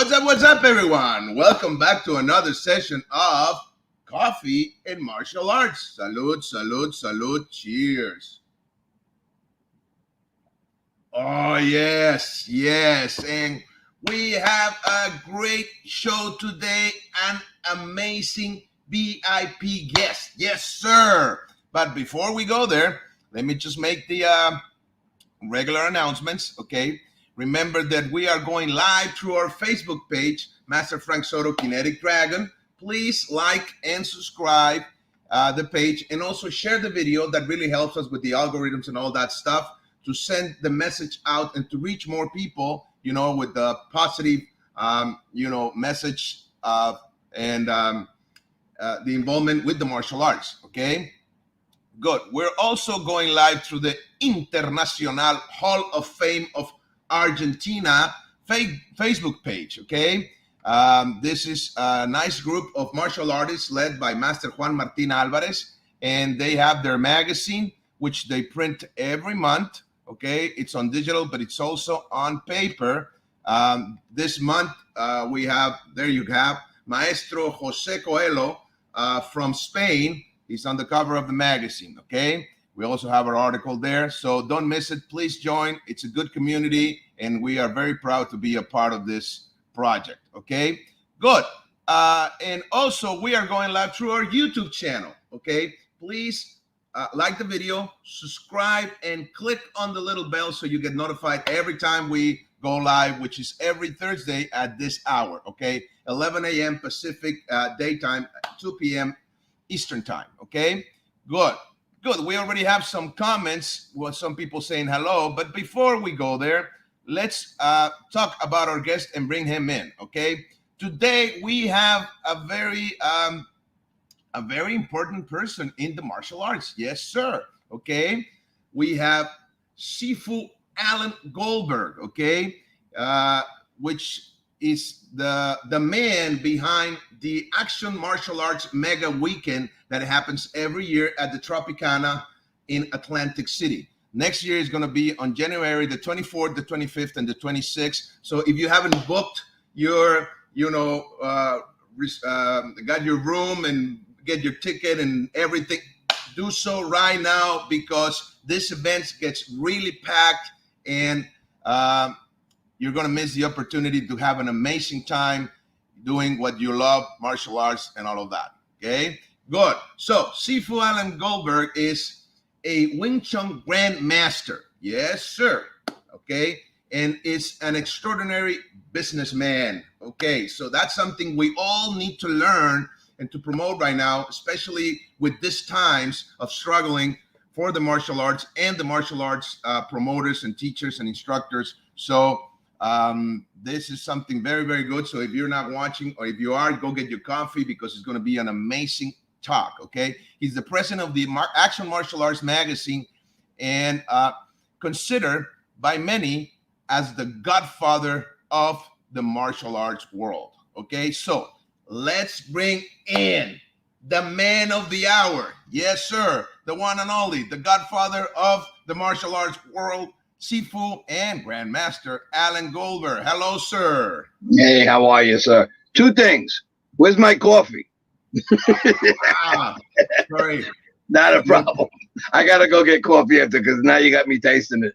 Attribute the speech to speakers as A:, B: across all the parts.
A: What's up, everyone? Welcome back to another session of Coffee and Martial Arts. Salud, salud, salud. Cheers. Oh, yes, yes. And we have a great show today, an amazing VIP guest. Yes, sir. But before we go there, let me just make the regular announcements, okay? Remember that we are going live through our Facebook page, Master Frank Soto Kinetic Dragon. Please like and subscribe the page, and also share the video. That really helps us with the algorithms and all that stuff, to send the message out and to reach more people, with the positive, message and the involvement with the martial arts, okay? Good. We're also going live through the Internacional Hall of Fame of Argentina Facebook page, okay? This is a nice group of martial artists led by Master Juan Martin Alvarez, and they have their magazine, which they print every month, okay? It's on digital, but it's also on paper. This month, we have, there you have, Maestro Jose Coelho from Spain. He's on the cover of the magazine, okay? We also have our article there, so don't miss it. Please join. It's a good community, and we are very proud to be a part of this project, okay? Good. And also, we are going live through our YouTube channel, okay? Please like the video, subscribe, and click on the little bell so you get notified every time we go live, which is every Thursday at this hour, okay? 11 a.m. Pacific daytime, 2 p.m. Eastern time, okay? Good. Good. We already have some comments with some people saying hello, but before we go there, let's talk about our guest and bring him in, okay? Today we have a very important person in the martial arts. Yes, sir. Okay. We have Sifu Alan Goldberg, okay, which is the man behind the Action Martial Arts Mega Weekend that happens every year at the Tropicana in Atlantic City. Next year is going to be on January the 24th, the 25th, and the 26th. So if you haven't booked your, got your room and get your ticket and everything, do so right now, because this event gets really packed, and you're going to miss the opportunity to have an amazing time doing what you love, martial arts and all of that, okay? Good. So Sifu Alan Goldberg is a Wing Chun Grand Master. Yes, sir. Okay. And is an extraordinary businessman. Okay. So that's something we all need to learn and to promote right now, especially with these times of struggling for the martial arts and the martial arts promoters and teachers and instructors. So this is something very, very good. So if you're not watching, or if you are, go get your coffee, because it's going to be an amazing talk, okay? He's the president of the Action Martial Arts magazine, and considered by many as the Godfather of the martial arts world, okay? So let's bring in the man of the hour. Yes, sir. The one and only, the Godfather of the martial arts world, Sifu and Grand Master Alan Goldberg. Hello, sir.
B: Hey, how are you, sir? Two things. Where's my coffee?
A: Sorry.
B: Not a problem. I gotta go get coffee after, because now you got me tasting it.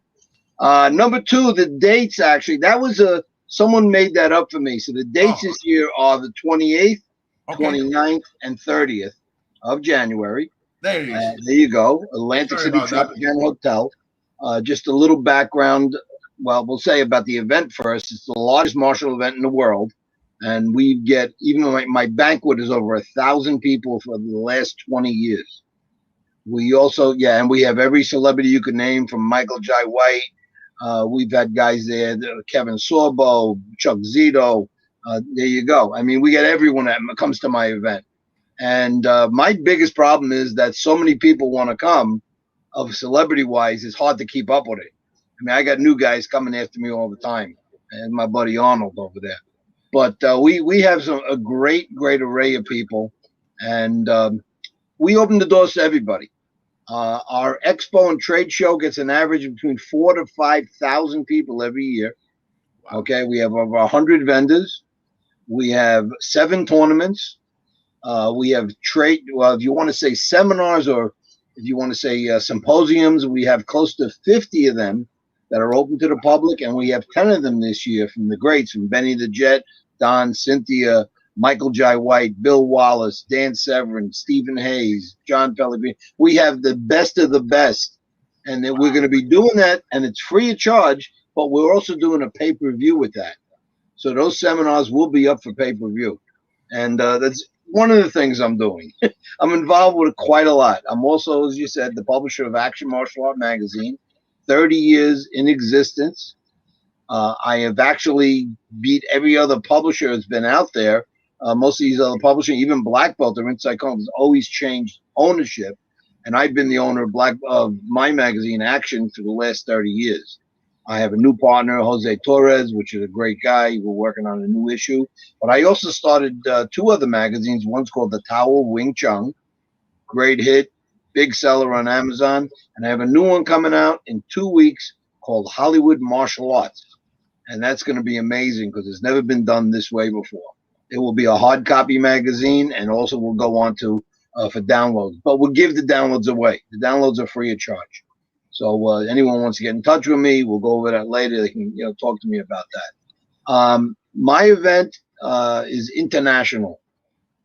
B: Number two, the dates, actually, that was someone made that up for me. So the dates this year are the 28th, okay, 29th, and 30th of January.
A: There it is.
B: There you go. Atlantic City Tropicana Hotel. Just a little background. Well, we'll say about the event first. It's the largest martial event in the world. And we get, even though my banquet is over 1,000 people for the last 20 years. We also, and we have every celebrity you can name, from Michael Jai White. We've had guys there, Kevin Sorbo, Chuck Zito. There you go. I mean, we get everyone that comes to my event. And my biggest problem is that so many people want to come, of celebrity-wise, it's hard to keep up with it. I mean, I got new guys coming after me all the time, and my buddy Arnold over there. But we have a great array of people, and we open the doors to everybody. Our expo and trade show gets an average of between 4,000 to 5,000 people every year. Wow. Okay, we have over 100 vendors. We have 7 tournaments. We have trade. Well, if you want to say seminars or if you want to say symposiums, we have close to 50 of them that are open to the public, and we have 10 of them this year from the greats, from Benny the Jet, Don, Cynthia, Michael Jai White, Bill Wallace, Dan Severin, Stephen Hayes, John Pellegrini. We have the best of the best, and then we're going to be doing that, and it's free of charge, but we're also doing a pay-per-view with that. So those seminars will be up for pay-per-view, and that's one of the things I'm doing. I'm involved with quite a lot. I'm also, as you said, the publisher of Action Martial Art Magazine, 30 years in existence. I have actually beat every other publisher that's been out there. Most of these other publishers, even Black Belt or Inside Comics, has always changed ownership, and I've been the owner of my magazine, Action, for the last 30 years. I have a new partner, Jose Torres, which is a great guy. We're working on a new issue. But I also started 2 other magazines. One's called The Tower of Wing Chun. Great hit, big seller on Amazon. And I have a new one coming out in 2 weeks called Hollywood Martial Arts. And that's going to be amazing because it's never been done this way before. It will be a hard copy magazine, and also will go on to for downloads. But we'll give the downloads away. The downloads are free of charge. So anyone wants to get in touch with me, we'll go over that later. They can talk to me about that. My event is international.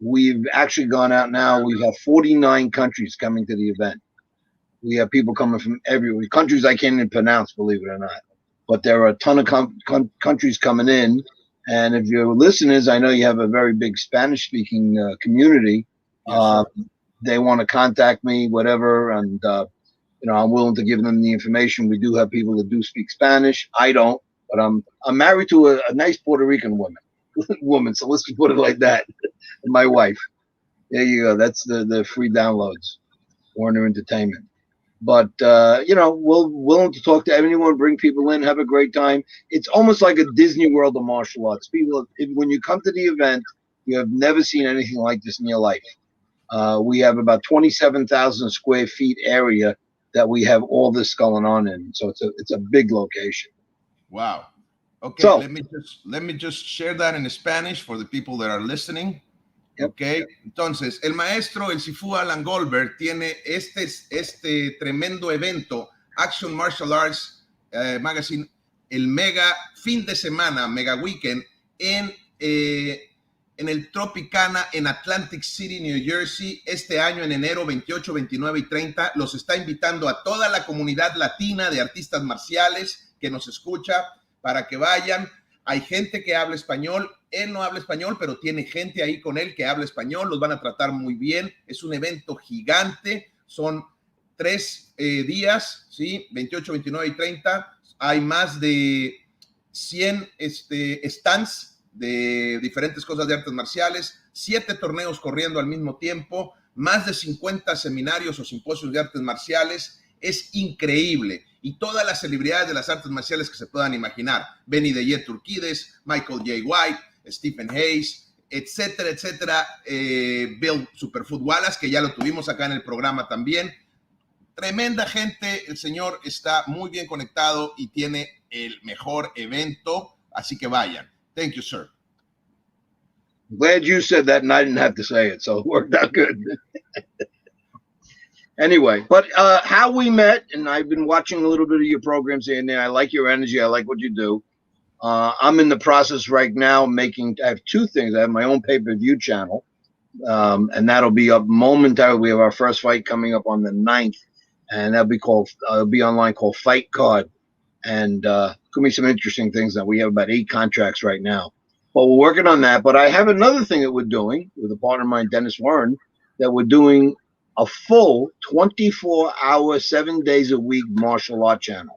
B: We've actually gone out now. We have 49 countries coming to the event. We have people coming from everywhere. Countries I can't even pronounce, believe it or not. But there are a ton of countries coming in. And if you're listeners, I know you have a very big Spanish-speaking community.
A: Yes,
B: they want to contact me, whatever, and I'm willing to give them the information. We do have people that do speak Spanish. I don't, but I'm married to a nice Puerto Rican woman. So let's put it like that. My wife. There you go. That's the free downloads. Warner Entertainment. But we're willing to talk to anyone, bring people in, have a great time. It's almost like a Disney World of martial arts. People, when you come to the event, you have never seen anything like this in your life. We have about 27,000 square feet area that we have all this going on in. So it's a big location.
A: Wow. Okay,
B: so,
A: let me just share that in Spanish for the people that are listening.
B: Yep.
A: Okay, entonces el maestro, el Sifu Alan Goldberg, tiene este tremendo evento, Action Martial Arts Magazine, el mega fin de semana, mega weekend en el Tropicana en Atlantic City, New Jersey, este año en enero 28, 29 y 30. Los está invitando a toda la comunidad latina de artistas marciales que nos escucha para que vayan. Hay gente que habla español. Él no habla español, pero tiene gente ahí con él que habla español. Los van a tratar muy bien. Es un evento gigante. Son 3 días, ¿sí? 28, 29 y 30. Hay más de 100 stands de diferentes cosas de artes marciales, 7 torneos corriendo al mismo tiempo, más de 50 seminarios o simposios de artes marciales. Es increíble. Y todas las celebridades de las artes marciales que se puedan imaginar. Benny the Jet Turquides, Michael J. White, Stephen Hayes, etcétera, etcétera. Bill Superfoot Wallace, que ya lo tuvimos acá en el programa también. Tremenda gente. El señor está muy bien conectado y tiene el mejor evento. Así que vayan. Thank you, sir.
B: Glad you said that and I didn't have to say it, so it worked out good. Anyway, but how we met, and I've been watching a little bit of your programs here and there. I like your energy. I like what you do. I'm in the process right now I have 2 things. I have my own pay-per-view channel, and that'll be up momentarily. We have our first fight coming up on the 9th, and that'll be online called Fight Card. And could be some interesting things that we have about 8 contracts right now. But we're working on that. But I have another thing that we're doing with a partner of mine, Dennis Warren, that we're doing a full 24-hour, 7 days a week martial art channel.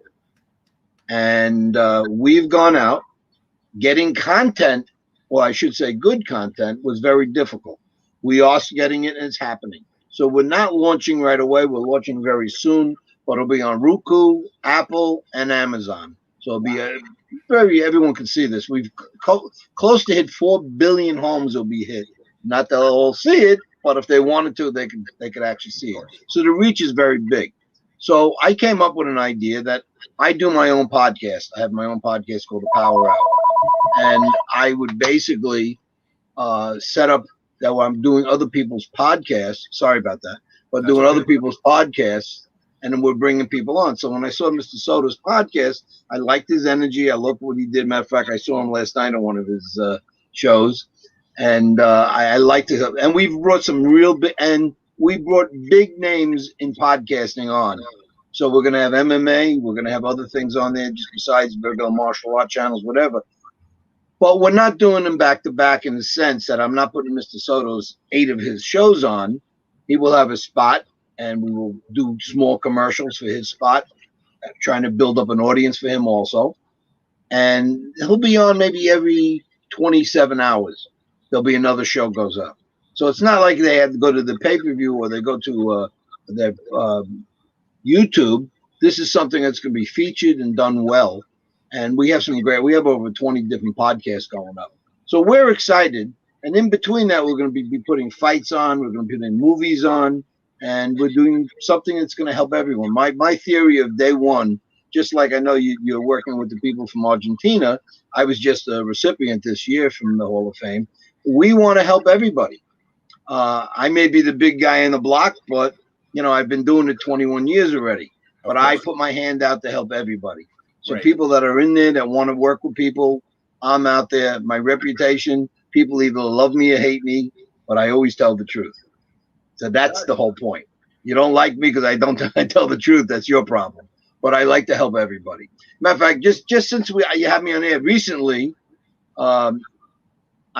B: And we've gone out. Getting content, well, I should say good content, was very difficult. We are getting it, and it's happening. So we're not launching right away. We're launching very soon, but it'll be on Roku, Apple, and Amazon. So it'll be everyone can see this. We've close to hit 4 billion homes will be hit. Not that they'll all see it, but if they wanted to, they could actually see it. So the reach is very big. So I came up with an idea that I do my own podcast. I have my own podcast called The Power Hour. And I would basically set up that I'm doing other people's podcasts. Sorry about that, but
A: That's
B: doing
A: okay.
B: other people's podcasts, and then we're bringing people on. So when I saw Mr. Soto's podcast, I liked his energy. I loved what he did. Matter of fact, I saw him last night on one of his shows, and I liked it. And we've brought some real big, and we brought big names in podcasting on. So we're going to have MMA. We're going to have other things on there just besides regular martial art channels, whatever. But we're not doing them back to back in the sense that I'm not putting Mr. Soto's 8 of his shows on. He will have a spot, and we will do small commercials for his spot, trying to build up an audience for him also. And he'll be on maybe every 27 hours. There'll be another show goes up. So it's not like they have to go to the pay-per-view or they go to their YouTube. This is something that's going to be featured and done well. And we have we have over 20 different podcasts going up. So we're excited. And in between that, we're going to be putting fights on. We're going to be putting movies on. And we're doing something that's going to help everyone. My theory of day one, just like I know you're working with the people from Argentina, I was just a recipient this year from the Hall of Fame. We want to help everybody. I may be the big guy in the block, but, I've been doing it 21 years already. But I put my hand out to help everybody. So people that are in there that want to work with people, I'm out there. My reputation, people either love me or hate me, but I always tell the truth. So that's the whole point. You don't like me because I tell the truth. That's your problem. But I like to help everybody. Matter of fact, just since you had me on air recently, I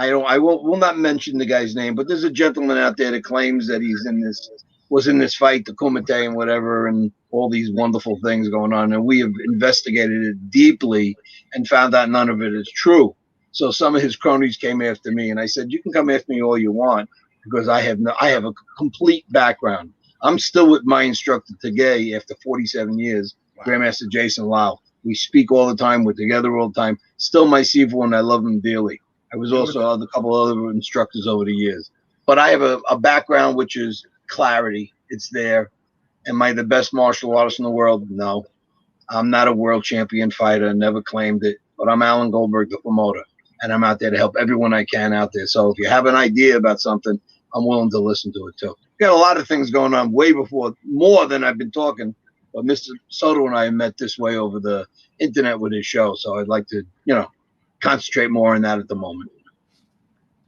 B: will not mention the guy's name, but there's a gentleman out there that claims that was in this fight, the Kumite and whatever, and all these wonderful things going on. And we have investigated it deeply and found out none of it is true. So some of his cronies came after me, and I said, you can come after me all you want because I have a complete background. I'm still with my instructor today after 47 years, Grandmaster Jason Lau. We speak all the time. We're together all the time. Still my Sifu, and I love him dearly. I was also a couple other instructors over the years. But I have a background which is clarity. It's there. Am I the best martial artist in the world? No. I'm not a world champion fighter. Never claimed it. But I'm Alan Goldberg, the promoter. And I'm out there to help everyone I can out there. So if you have an idea about something, I'm willing to listen to it too. Got a lot of things going on way before, more than I've been talking. But Mr. Soto and I met this way over the internet with his show. So I'd like to, concentrate more on that at the moment.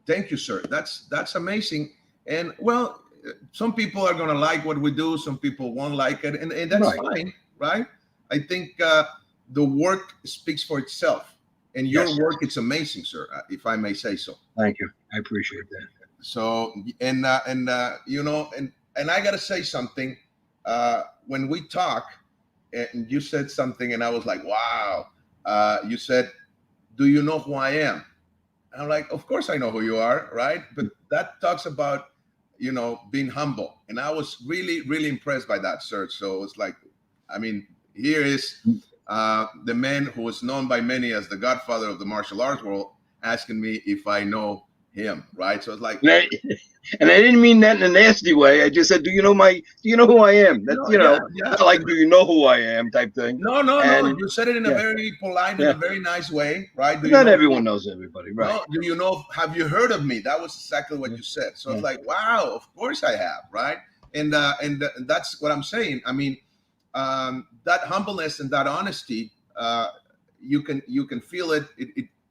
A: Thank you, sir. That's amazing. And well, some people are going to like what we do. Some people won't like it. And that's fine, right? I think the work speaks for itself. And your work, it's amazing, sir, if I may say so.
B: Thank you. I appreciate that.
A: So, and I got to say something. When we talk, and you said something, and I was like, wow. You said, do you know who I am? And I'm like, of course I know who you are, right? But that talks about, being humble. And I was really, really impressed by that, sir. So it's like, here is the man who was known by many as the Godfather of the martial arts world asking me if I know him, right? So it's like,
B: and I didn't mean that in a nasty way. I just said, do you know who I am? That's not like, do you know who I am type thing.
A: No. You said it in a very polite and a very nice way, right?
B: Not everyone knows everybody, right?
A: No, do you know? Have you heard of me? That was exactly what you said. So it's like, wow, of course I have, right? And that's what I'm saying. That humbleness and that honesty, you can feel it.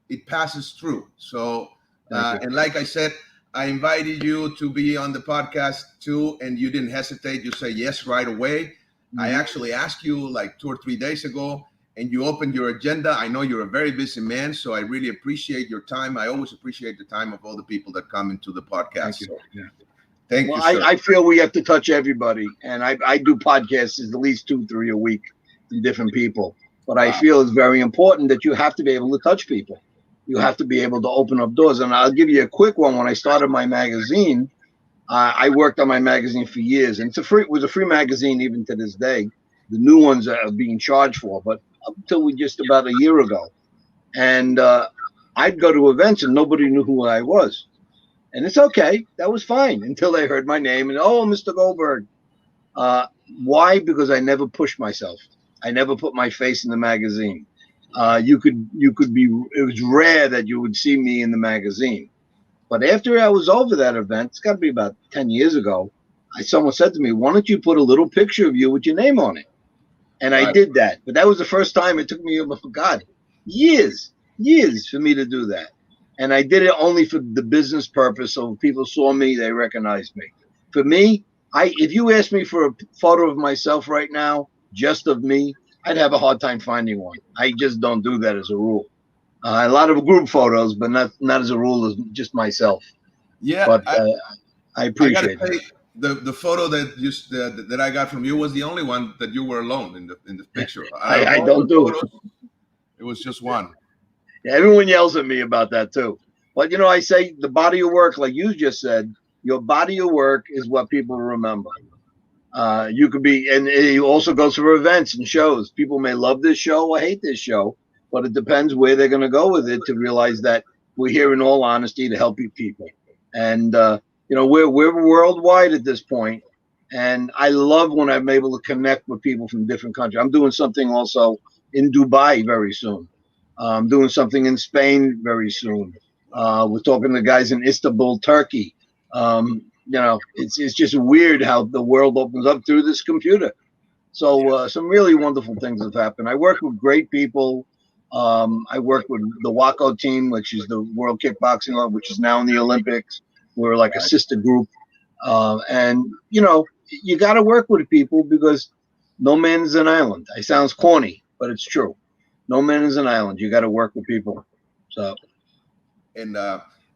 A: It passes through. So, and like I said, I invited you to be on the podcast too, and you didn't hesitate. You say yes right away. Mm-hmm. I actually asked you like 2 or 3 days ago, and you opened your agenda. I know you're a very busy man, so I really appreciate your time. I always appreciate the time of all the people that come into the podcast.
B: Thank you.
A: Thank you, sir.
B: I feel we have to touch everybody, and I do podcasts at least 2-3 a week from different people. But I feel it's very important that you have to be able to touch people. You have to be able to open up doors. And I'll give you a quick one. When I started my magazine, I worked on my magazine for years, and it was a free magazine even to this day. The new ones are being charged for, but up until just about a year ago. And I'd go to events and nobody knew who I was. And it's okay. That was fine until they heard my name and, oh, Mr. Goldberg. Why? Because I never pushed myself. I never put my face in the magazine. It was rare that you would see me in the magazine. But after I was over that event, it's got to be about 10 years ago, someone said to me, why don't you put a little picture of you with your name on it? And I did that. But that was the first time. It took me, oh God, years for me to do that. And I did it only for the business purpose. So when people saw me, they recognized me. For me, if you ask me for a photo of myself right now, just of me, I'd have a hard time finding one. I just don't do that as a rule. A lot of group photos, but not as a rule, as just myself.
A: Yeah,
B: but I appreciate it.
A: The photo that I got from you was the only one that you were alone in the picture.
B: I don't do it.
A: It was just one.
B: Yeah, everyone yells at me about that too. But I say the body of work, like you just said, your body of work is what people remember. You could be, and it also goes for events and shows. People may love this show or hate this show, but it depends where they're going to go with it to realize that we're here in all honesty to help you people. And, we're worldwide at this point. And I love when I'm able to connect with people from different countries. I'm doing something also in Dubai very soon. I'm doing something in Spain very soon. We're talking to guys in Istanbul, Turkey. It's just weird how the world opens up through this computer. So some really wonderful things have happened. I work with great people. I work with the WACO team, which is the World Kickboxing Club, which is now in the Olympics. We're like a sister group. And you got to work with people because no man is an island. It sounds corny, but it's true. No man is an island. You got to work with people. So,
A: and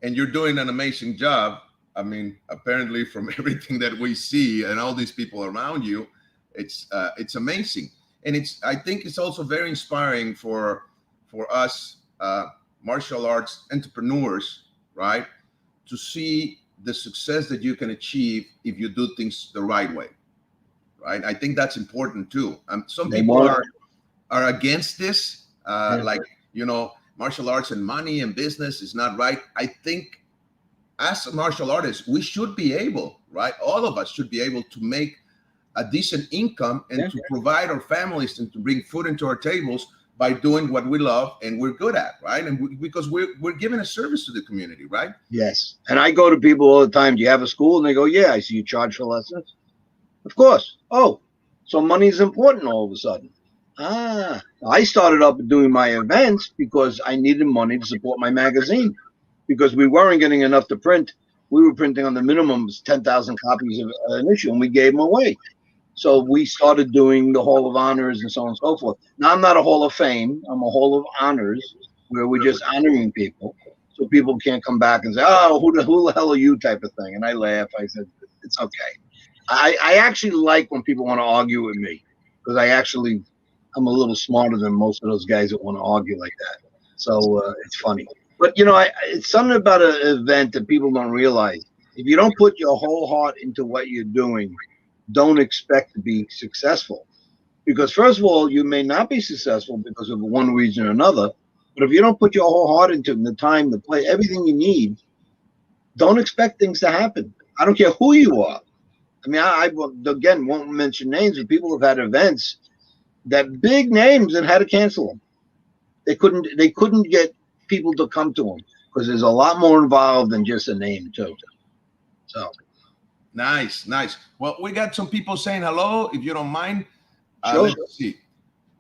A: you're doing an amazing job. I mean, apparently from everything that we see and all these people around you, it's amazing. And I think it's also very inspiring for us martial arts entrepreneurs, right? To see the success that you can achieve if you do things the right way, right? I think that's important too. Some people are against this, like, martial arts and money and business is not right. I think as martial artists, we should be able, right? All of us should be able to make a decent income and to provide our families and to bring food into our tables by doing what we love and we're good at, right? And because we're giving a service to the community, right?
B: Yes. And I go to people all the time. Do you have a school? And they go, yeah. I see you charge for lessons. Of course. Oh, so money is important all of a sudden. I started up doing my events because I needed money to support my magazine because we weren't getting enough to print. We were printing on the minimum 10,000 copies of an issue and we gave them away. So we started doing the Hall of Honors and so on and so forth. Now, I'm not a Hall of Fame. I'm a Hall of Honors where we're just honoring people. So people can't come back and say, oh, who the hell are you type of thing. And I laugh. I said, it's okay. I actually like when people want to argue with me because I'm a little smarter than most of those guys that want to argue like that. So it's funny. But, it's something about an event that people don't realize. If you don't put your whole heart into what you're doing, don't expect to be successful. Because first of all, you may not be successful because of one reason or another. But if you don't put your whole heart into it, the time, the play, everything you need, don't expect things to happen. I don't care who you are. I mean, I again won't mention names, but people have had events that big names and had to cancel them. They couldn't get people to come to them because there's a lot more involved than just a name too. So
A: nice. Well, we got some people saying hello. If you don't mind,
B: sure.
A: Let's see.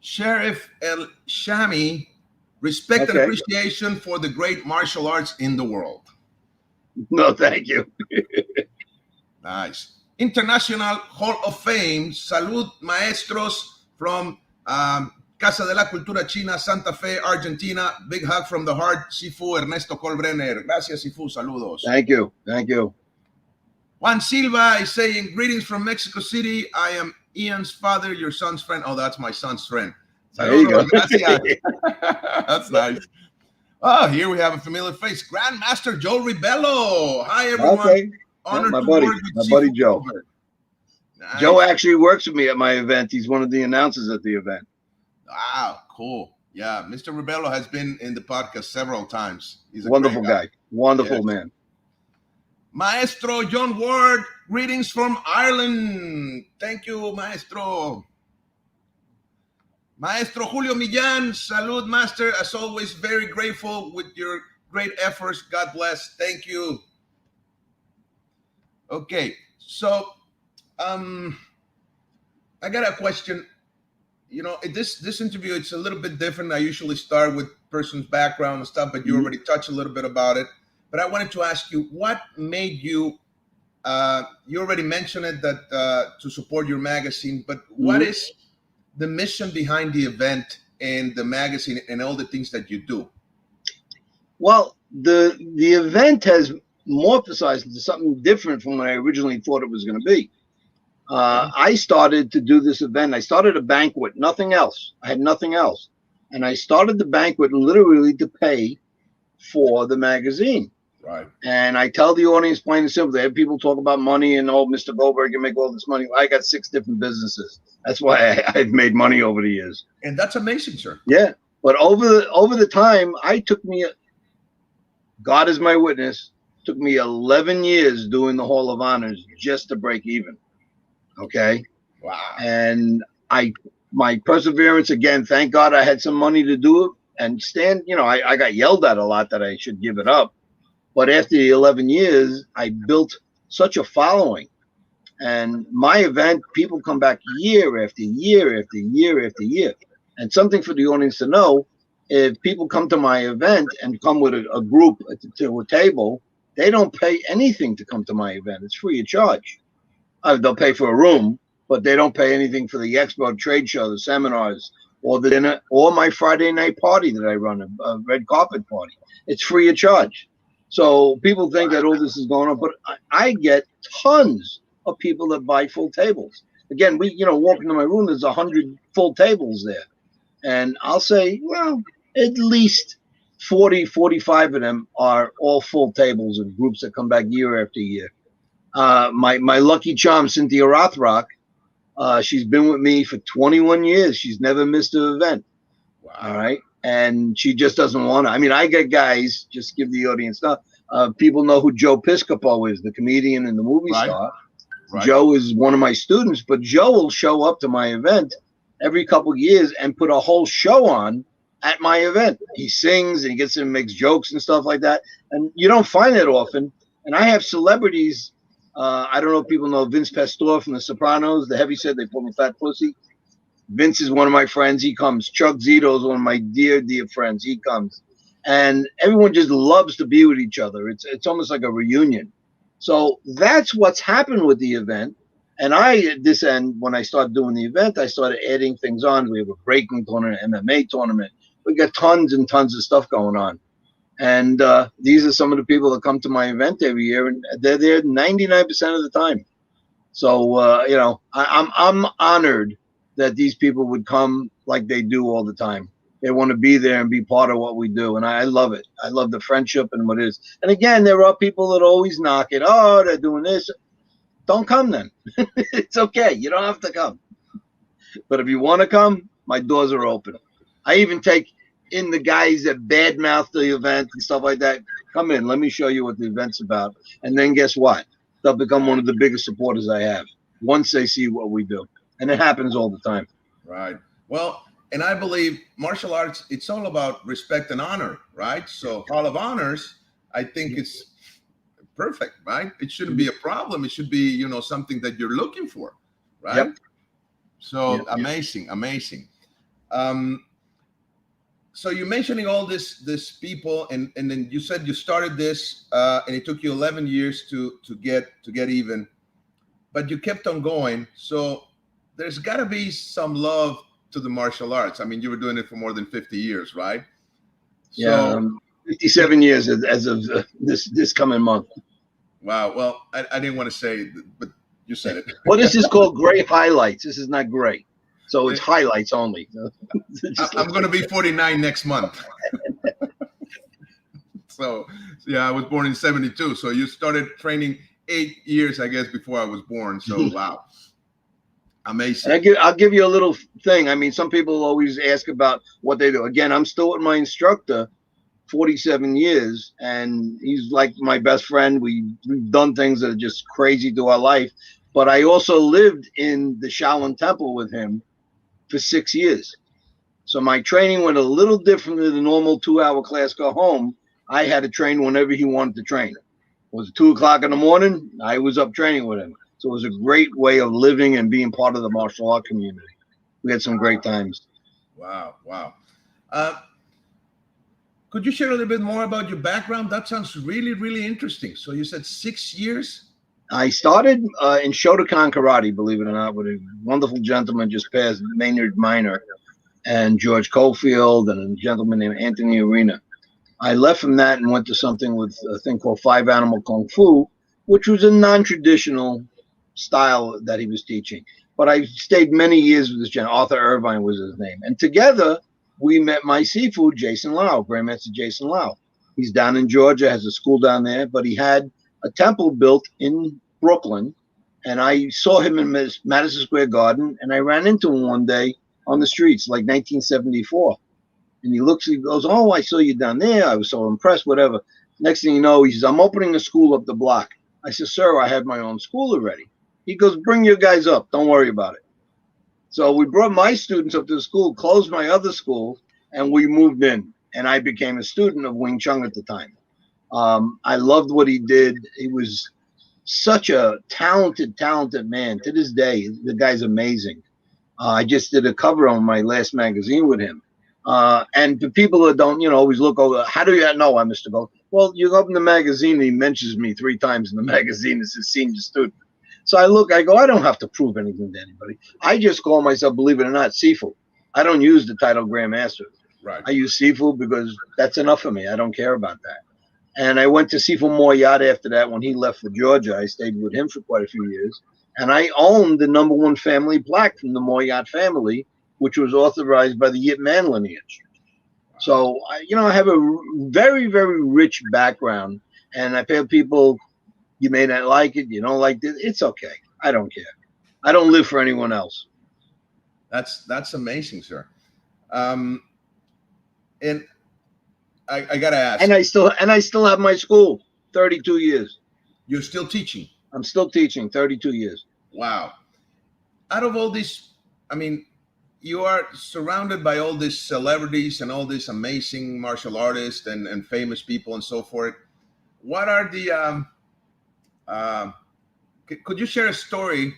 A: Sheriff El Shami, respect and appreciation for the great martial arts in the world.
B: No, thank you.
A: Nice. International Hall of Fame. Salud, maestros from Casa de la Cultura China, Santa Fe, Argentina. Big hug from the heart, Sifu Ernesto Colbrenner. Gracias, Sifu. Saludos.
B: Thank you.
A: Juan Silva is saying, greetings from Mexico City. I am Ian's father, your son's friend. Oh, that's my son's friend.
B: There you go.
A: That's nice. Oh, here we have a familiar face. Grand Master Joe Ribello. Hi, everyone.
B: Okay.
A: Honored
B: my
A: to
B: buddy,
A: work with
B: my buddy Joe.
A: Nice.
B: Joe actually works with me at my event. He's one of the announcers at the event.
A: Wow, cool. Yeah, Mr. Ribello has been in the podcast several times. He's a
B: wonderful guy. Wonderful man.
A: Maestro John Ward, greetings from Ireland. Thank you, Maestro. Maestro Julio Millán, salud, Master. As always, very grateful with your Great efforts. God bless. Thank you. Okay, so I got a question. You know, this interview, it's a little bit different. I usually start with person's background and stuff, but you already touched a little bit about it. But I wanted to ask you, what made you? You already mentioned it, that to support your magazine, but what is the mission behind the event and the magazine and all the things that you do?
B: Well, the event has morphosized into something different from what I originally thought it was going to be. I started to do this event. I started a banquet, nothing else. I had nothing else. And I started the banquet literally to pay for the magazine.
A: Right.
B: And I tell the audience plain and simple. They have people talk about money and, oh, Mr. Goldberg, you make all this money. I got 6 different businesses. That's why I've made money over the years.
A: And that's amazing, sir.
B: Yeah. But over the time, God is my witness, took me 11 years doing the Hall of Honors just to break even. Okay.
A: Wow.
B: And my perseverance, again, thank God I had some money to do it and stand, I got yelled at a lot that I should give it up. But after the 11 years, I built such a following. And my event, people come back year after year after year after year. And something for the audience to know, if people come to my event and come with a group to a table, they don't pay anything to come to my event. It's free of charge. They'll pay for a room, but they don't pay anything for the expo, trade show, the seminars, or the dinner, or my Friday night party that I run, a red carpet party. It's free of charge. So people think that all this is going on, but I get tons of people that buy full tables. Again, we, walk into my room, there's 100 full tables there. And I'll say, well, at least 40, 45 of them are all full tables of groups that come back year after year. My lucky charm, Cynthia Rothrock, she's been with me for 21 years. She's never missed an event.
A: Wow.
B: All right. And she just doesn't want to. I mean, I get guys, just give the audience stuff. People know who Joe Piscopo is, the comedian and the movie star. Right. Joe is one of my students, but Joe will show up to my event every couple of years and put a whole show on at my event. He sings and he gets in, makes jokes and stuff like that. And you don't find it often. And I have celebrities. I don't know if people know Vince Pastore from The Sopranos, the heavyset, they call me Fat Pussy. Vince is one of my friends. He comes. Chuck Zito is one of my dear, dear friends. He comes. And everyone just loves to be with each other. It's almost like a reunion. So that's what's happened with the event. And at this end, when I started doing the event, I started adding things on. We have a breaking tournament, MMA tournament. We got tons and tons of stuff going on. And these are some of the people that come to my event every year, and they're there 99% of the time. So, I'm honored that these people would come like they do all the time. They want to be there and be part of what we do. And I love it. I love the friendship and what it is. And again, there are people that always knock it. Oh, they're doing this. Don't come then. It's okay. You don't have to come. But if you want to come, my doors are open. I even take in the guys that badmouth the event and stuff like that. Come in. Let me show you what the event's about. And then guess what? They'll become one of the biggest supporters I have once they see what we do. And it happens all the time.
A: Right. Well, and I believe martial arts, it's all about respect and honor, right? So Hall of Honors, I think it's perfect, right? It shouldn't be a problem. It should be, something that you're looking for, right?
B: Yep.
A: So amazing. So you're mentioning all this people, and then you said you started this, and it took you 11 years to get even, but you kept on going. So there's got to be some love to the martial arts. I mean, you were doing it for more than 50 years, right?
B: Yeah, 57 years as of this coming month.
A: Wow. Well, I didn't want to say, but you said it.
B: Well, this is called gray highlights. This is not gray. So it's highlights only.
A: I'm going to be 49 next month. So, yeah, I was born in 72. So you started training 8 years, I guess, before I was born. So, wow. Amazing.
B: And I'll give you a little thing. I mean, some people always ask about what they do. Again, I'm still with my instructor 47 years, and he's like my best friend. We've done things that are just crazy to our life. But I also lived in the Shaolin Temple with him for 6 years. So my training went a little different than the normal 2-hour class, go home. I had to train whenever he wanted to train. Was it 2 o'clock in the morning? I was up training with him. So it was a great way of living and being part of the martial art community. We had some great times.
A: Wow. Could you share a little bit more about your background? That sounds really, really interesting. So you said 6 years?
B: I started in Shotokan Karate, believe it or not, with a wonderful gentleman just passed, Maynard Minor, and George Cofield, and a gentleman named Anthony Arena. I left from that and went to something with a thing called 5 Animal Kung Fu, which was a non-traditional style that he was teaching. But I stayed many years with this gentleman. Arthur Irvine was his name. And together, we met my Sifu, Jason Lau, Grandmaster Jason Lau. He's down in Georgia, has a school down there, but he had a temple built in Brooklyn. And I saw him in Madison Square Garden, and I ran into him one day on the streets, like 1974. And he looks, he goes, "Oh, I saw you down there. I was so impressed, whatever." Next thing you know, he says, "I'm opening a school up the block." I said, "Sir, I have my own school already." He goes, "Bring your guys up. Don't worry about it." So we brought my students up to the school, closed my other school, and we moved in. And I became a student of Wing Chun at the time. I loved what he did. He was such a talented man. To this day, the guy's amazing. I just did a cover on my last magazine with him. And the people that don't, always look over, "How do you know I'm Mr. Gold?" Well, you open the magazine, and he mentions me 3 times in the magazine as his senior student. So I go, I don't have to prove anything to anybody. I just call myself, believe it or not, Sifu. I don't use the title Grand Master.
A: Right.
B: I use Sifu because that's enough for me. I don't care about that. And I went to Sifu Moyat after that. When he left for Georgia, I stayed with him for quite a few years. And I owned the #1 family plaque from the Moyat family, which was authorized by the Yip Man lineage. So, I have a very, very rich background. And I tell people, you may not like it, you don't like it, it's okay. I don't care. I don't live for anyone else.
A: That's amazing, sir. And I gotta ask.
B: And I still have my school. 32 years.
A: You're still teaching?
B: I'm still teaching. 32 years.
A: Wow. Out of all these, you are surrounded by all these celebrities and all these amazing martial artists and famous people and so forth. What are the could you share a story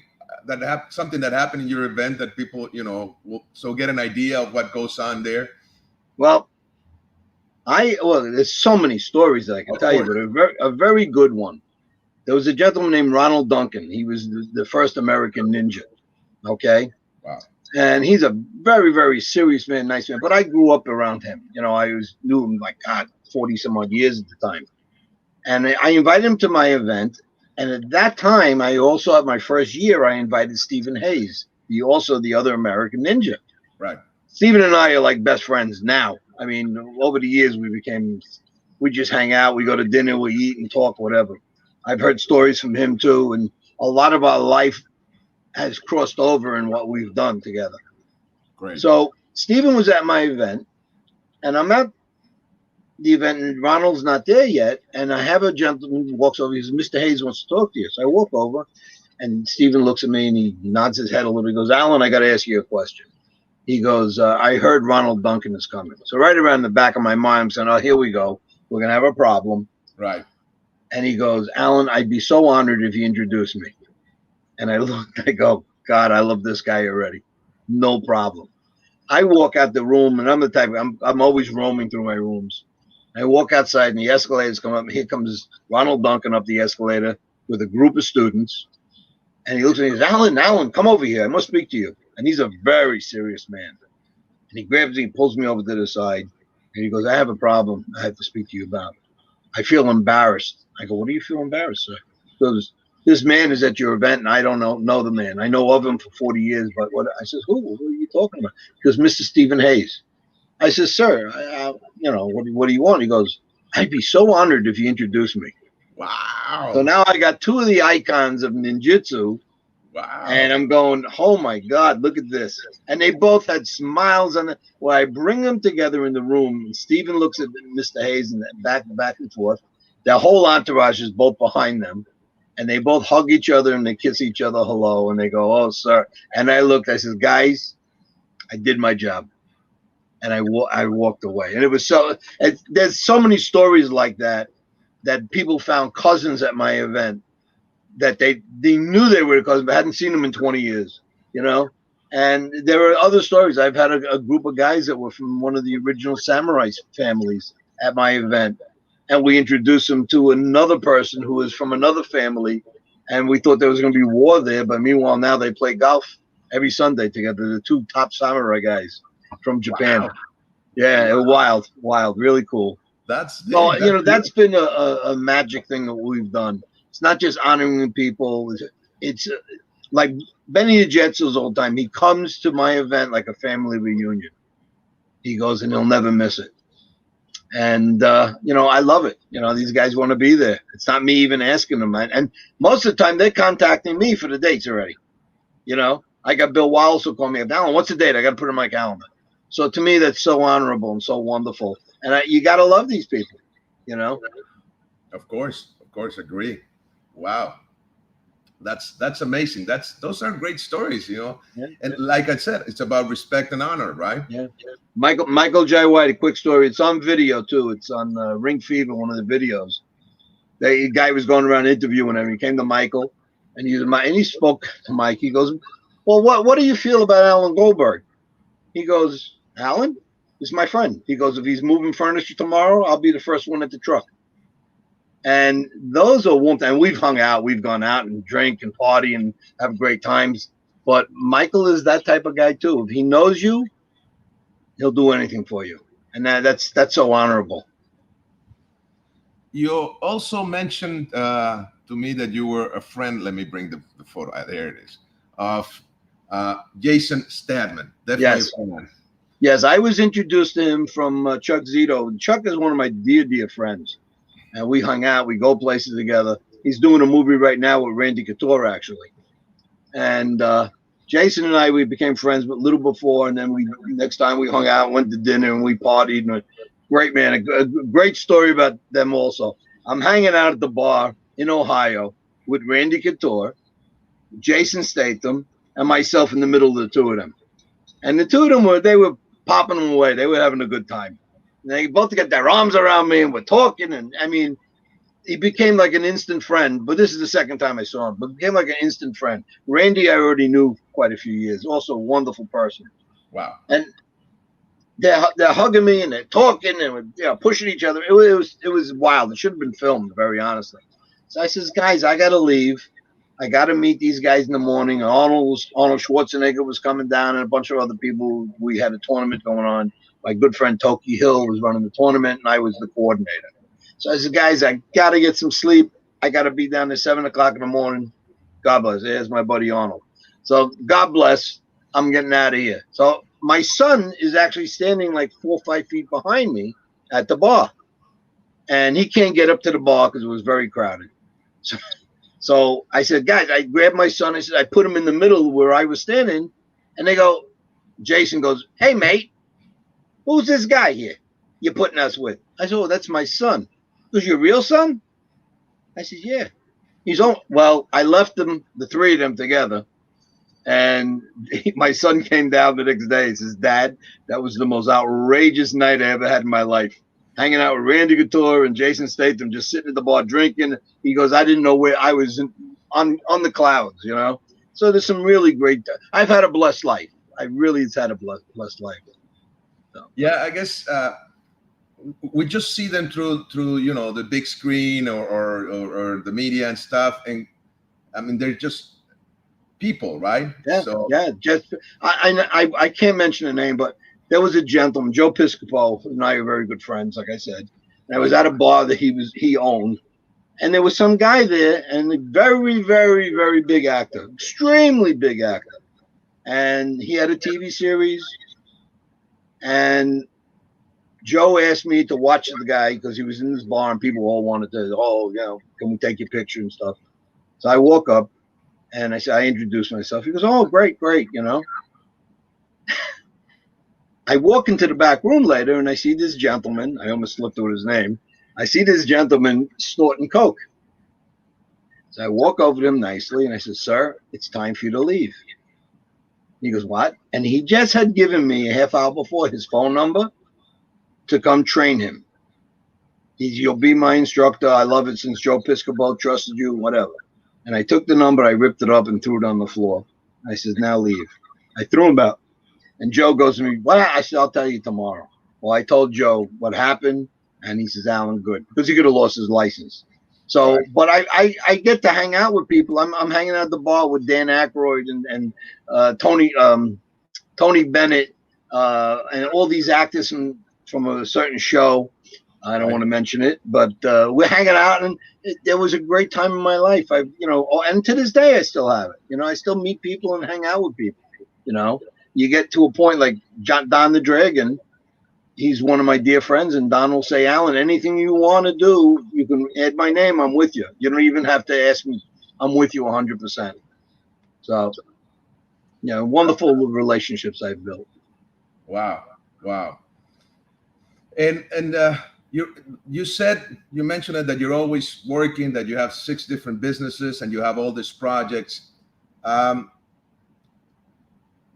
A: something that happened in your event that people will get an idea of what goes on there?
B: Well, there's so many stories that I can tell you, but a very good one. There was a gentleman named Ronald Duncan. He was the first American ninja. Okay.
A: Wow.
B: And he's a very, very serious man, nice man. But I grew up around him. I knew him 40 some odd years at the time. And I invited him to my event. And at that time, I also, at my first year, I invited Stephen Hayes, the other American ninja.
A: Right.
B: Stephen and I are like best friends now. Over the years, we just hang out. We go to dinner, we eat and talk, whatever. I've heard stories from him too. And a lot of our life has crossed over in what we've done together.
A: Great.
B: So Stephen was at my event, and I'm at the event, and Ronald's not there yet. And I have a gentleman who walks over. He says, "Mr. Hayes wants to talk to you." So I walk over, and Stephen looks at me, and he nods his head a little. He goes, "Alan, I got to ask you a question." He goes, "I heard Ronald Duncan is coming." So right around the back of my mind, I'm saying, "Oh, here we go. We're going to have a problem."
A: Right.
B: And he goes, "Alan, I'd be so honored if you introduced me." And I looked, I go, "God, I love this guy already. No problem." I walk out the room, and I'm the type, I'm always roaming through my rooms. I walk outside, and the escalators come up. And here comes Ronald Duncan up the escalator with a group of students. And he looks at me and says, Alan, come over here. I must speak to you. And he's a very serious man. And he grabs me, pulls me over to the side. And he goes, "I have a problem I have to speak to you about. I feel embarrassed." I go, "What do you feel embarrassed, sir?" He goes, "This man is at your event, and I don't know the man. I know of him for 40 years, but what?" I says, Who are you talking about?" He goes, "Mr. Stephen Hayes." I says, "Sir, what do you want?" He goes, "I'd be so honored if you introduced me."
A: Wow.
B: So now I got 2 of the icons of ninjutsu.
A: Wow.
B: And I'm going, "Oh my God, look at this." And they both had smiles on it. Well, I bring them together in the room, and Stephen looks at Mr. Hayes and back and forth. Their whole entourage is both behind them. And they both hug each other and they kiss each other hello. And they go, "Oh, sir." And I looked, I said, "Guys, I did my job." and I walked away. And it was there's so many stories like that people found cousins at my event that they knew they were cousins, but hadn't seen them in 20 years, you know? And there were other stories. I've had a group of guys that were from one of the original samurai families at my event, and we introduced them to another person who was from another family, and we thought there was going to be war there, but meanwhile now they play golf every Sunday together. The two top samurai guys from Japan. Wow. Yeah, wild, really cool. That's been a magic thing that we've done. It's not just honoring people. It's like Benny Jetzel's old time. He comes to my event like a family reunion. He goes and he'll never miss it. And, I love it. These guys want to be there. It's not me even asking them. And most of the time they're contacting me for the dates already. I got Bill Wallace who called me up. Alan, what's the date? I got to put it in my calendar. So to me, that's so honorable and so wonderful. And you got to love these people,
A: Of course, agree. Wow. That's amazing. Those are great stories, Yeah. And like I said, it's about respect and honor, right?
B: Yeah. Michael J. White, a quick story. It's on video too. It's on Ring Fever, one of the videos. The guy was going around interviewing him. He came to Michael, and he spoke to Mike. He goes, "Well, what do you feel about Alan Goldberg?" He goes, "Alan is my friend." He goes, "If he's moving furniture tomorrow, I'll be the first one at the truck." And those are one thing. And we've hung out, we've gone out and drink and party and have great times. But Michael is that type of guy too. If he knows you, he'll do anything for you. And that's so honorable.
A: You also mentioned to me that you were a friend. Let me bring the photo. There it is. Of Jason Statham.
B: Yes. Yes, I was introduced to him from Chuck Zito. Chuck is one of my dear friends. And we hung out. We go places together. He's doing a movie right now with Randy Couture, actually. And Jason and I, we became friends a little before. And then next time we hung out, went to dinner, and we partied. And great man, a great story about them also. I'm hanging out at the bar in Ohio with Randy Couture, Jason Statham, and myself in the middle of the two of them. And the two of them were popping them away. They were having a good time. They both got their arms around me and we're talking. And I mean, he became like an instant friend. But this is the second time I saw him. But became like an instant friend. Randy, I already knew quite a few years. Also a wonderful person.
A: Wow.
B: And they're hugging me and they're talking and we're pushing each other. It was wild. It should have been filmed, very honestly. So I says, guys, I got to leave. I got to meet these guys in the morning. Arnold Schwarzenegger was coming down and a bunch of other people. We had a tournament going on. My good friend Toki Hill was running the tournament, and I was the coordinator. So I said, guys, I got to get some sleep. I got to be down there 7 o'clock in the morning. God bless. There's my buddy Arnold. So God bless. I'm getting out of here. So my son is actually standing like 4 or 5 feet behind me at the bar. And he can't get up to the bar because it was very crowded. So I said, guys, I grabbed my son. I said, I put him in the middle where I was standing. And Jason goes, hey, mate. Who's this guy here you're putting us with? I said, oh, that's my son. He goes, your real son? I said, yeah. Well, I left them, the three of them together. And my son came down the next day. He says, Dad, that was the most outrageous night I ever had in my life. Hanging out with Randy Couture and Jason Statham, just sitting at the bar drinking. He goes, I didn't know where I was on the clouds, So there's some really great. I've had a blessed life. I really had a blessed life. So.
A: Yeah, I guess we just see them through the big screen or the media and stuff, and I mean they're just people, right?
B: Yeah, so. Yeah. Just I can't mention a name, but there was a gentleman, Joe Piscopo, and I are very good friends, like I said. And I was at a bar that he owned, and there was some guy there, and a very, very, very big actor, extremely big actor, and he had a TV series. And Joe asked me to watch the guy because he was in this bar and people all wanted to, can we take your picture and stuff? So I woke up and I introduced myself. He goes, oh, great. I walk into the back room later and I see this gentleman. I almost slipped out his name. I see this gentleman snorting coke. So I walk over to him nicely and I said, sir, it's time for you to leave. He goes, what? And he just had given me a half hour before his phone number to come train him. You'll be my instructor. I love it since Joe Piscopo trusted you, whatever. And I took the number, I ripped it up and threw it on the floor. I said, now leave. I threw him out. And Joe goes to me, what? I said, I'll tell you tomorrow. Well, I told Joe what happened, and he says, Alan, good. Because he could have lost his license. So, right. But I get to hang out with people. I'm hanging out at the bar with Dan Aykroyd and Tony Bennett and all these actors from a certain show. I don't want to mention it, but we're hanging out, and there was a great time in my life. And to this day, I still have it. I still meet people and hang out with people. You get to a point like Don the Dragon. He's one of my dear friends, and Don will say, Alan, anything you want to do, you can add my name. I'm with you. You don't even have to ask me. I'm with you 100%. So, wonderful relationships I've built.
A: Wow. And you mentioned it, that you're always working, that you have 6 different businesses and you have all these projects.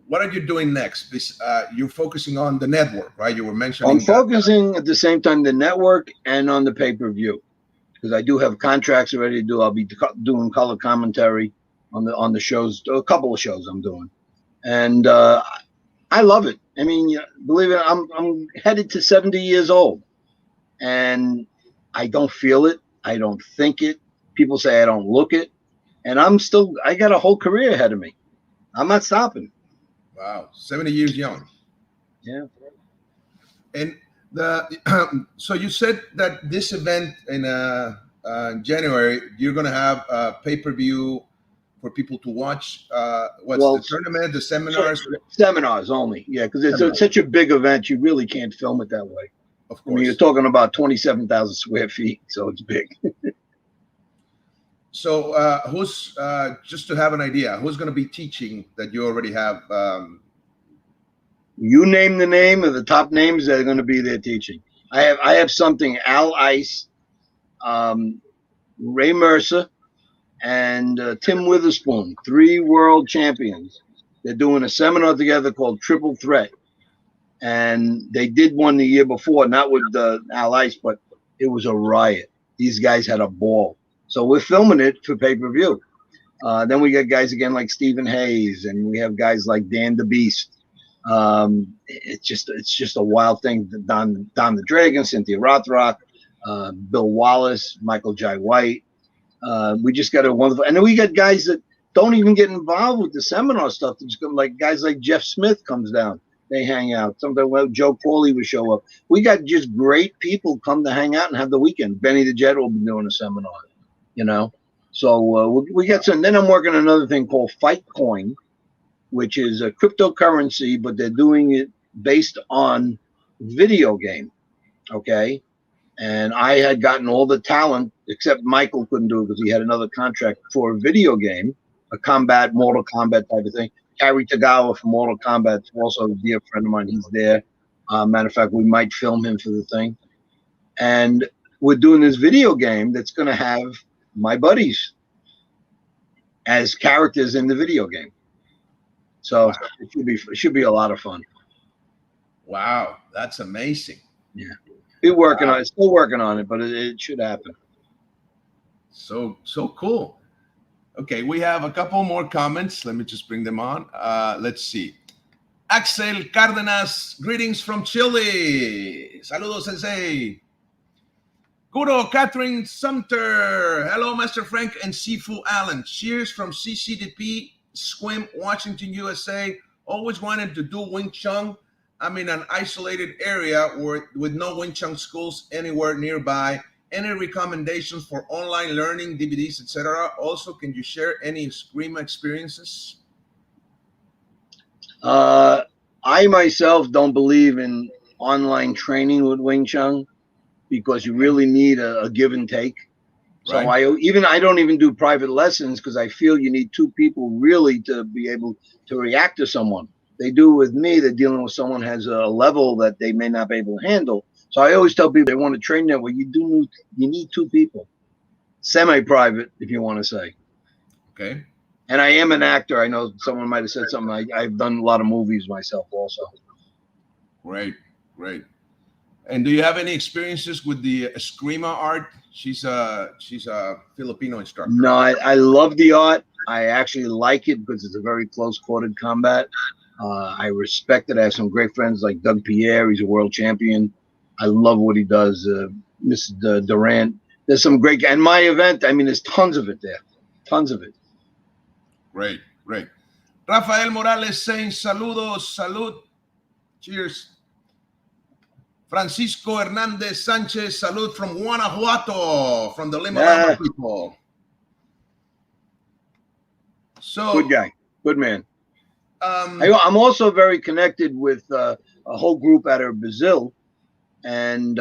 A: What are you doing next? You're focusing on the network, right? You were mentioning.
B: I'm focusing at the same time the network and on the pay-per-view, because I do have contracts already to do. I'll be doing color commentary on the shows, a couple of shows I'm doing, and I love it. I mean, believe it, I'm headed to 70 years old, and I don't feel it. I don't think it. People say I don't look it, and I got a whole career ahead of me. I'm not stopping.
A: Wow, 70 years young.
B: Yeah.
A: And so you said that this event in January, you're going to have a pay-per-view for people to watch. The tournament, the seminars?
B: Seminars only, yeah, because it's such a big event, you really can't film it that way.
A: Of course.
B: You're talking about 27,000 square feet, so it's big.
A: So who's, just to have an idea, who's going to be teaching that you already have?
B: You name the name of the top names that are going to be there teaching. I have something, Al Ice, Ray Mercer, and Tim Witherspoon, 3 world champions. They're doing a seminar together called Triple Threat. And they did one the year before, not with Al Ice, but it was a riot. These guys had a ball. So we're filming it for pay-per-view. Then we got guys again like Stephen Hayes, and we have guys like Dan the Beast. It's just a wild thing. Don the Dragon, Cynthia Rothrock, Bill Wallace, Michael Jai White. We just got a wonderful, and then we got guys that don't even get involved with the seminar stuff. Just like guys like Jeff Smith comes down. They hang out. Sometimes Joe Pauly would show up. We got just great people come to hang out and have the weekend. Benny the Jet will be doing a seminar. So we got some. Then I'm working on another thing called Fightcoin, which is a cryptocurrency, but they're doing it based on video game. Okay. And I had gotten all the talent, except Michael couldn't do it because he had another contract for a video game, a Mortal Kombat type of thing. Cary Tagawa from Mortal Kombat, also a dear friend of mine. He's there. Matter of fact, we might film him for the thing. And we're doing this video game that's going to have my buddies as characters in the video game. So it should be a lot of fun.
A: Wow, that's amazing.
B: Yeah, still working on it, but it should happen.
A: So cool. Okay, we have a couple more comments. Let me just bring them on. Let's see. Axel Cárdenas, greetings from Chile. Saludos, Sensei. Guro Catherine Sumter. Hello, Master Frank and Sifu Alan. Cheers from CCDP, Squim, Washington, USA. Always wanted to do Wing Chun. I'm in an isolated area with no Wing Chun schools anywhere nearby. Any recommendations for online learning, DVDs, etc.? Also, can you share any Eskrima experiences?
B: I myself don't believe in online training with Wing Chun because you really need a give and take. So right. I don't even do private lessons because I feel you need 2 people really to be able to react to someone. They do with me, they're dealing with someone who has a level that they may not be able to handle. So I always tell people they want to train that way. You need 2 people, semi-private, if you want to say.
A: Okay.
B: And I am an actor. I know someone might have said something. I've done a lot of movies myself also.
A: Great, great. And do you have any experiences with the Eskrima art? She's a Filipino instructor.
B: No, I love the art. I actually like it because it's a very close quartered combat. I respect it. I have some great friends like Doug Pierre. He's a world champion. I love what he does. Mrs. Durant. There's some great. And my event, I mean, there's tons of it there. Tons of it.
A: Great, great. Rafael Morales saying saludos, salud. Cheers. Francisco Hernandez Sanchez, salud from Guanajuato, from the Limonada people. So
B: good guy, good man. I'm also very connected with a whole group out of Brazil, and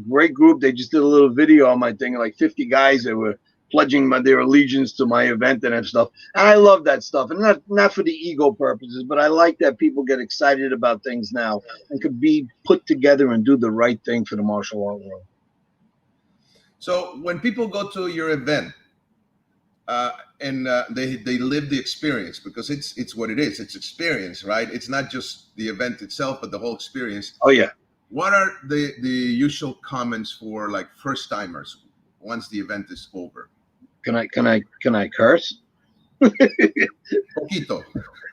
B: great group. They just did a little video on my thing, like 50 guys that were pledging their allegiance to my event and stuff. And I love that stuff, and not for the ego purposes, but I like that people get excited about things now and could be put together and do the right thing for the martial art world.
A: So when people go to your event, and they live the experience, because it's what it is. It's experience, right? It's not just the event itself, but the whole experience.
B: Oh yeah.
A: What are the usual comments for like first timers once the event is over?
B: Can I curse?
A: Poquito.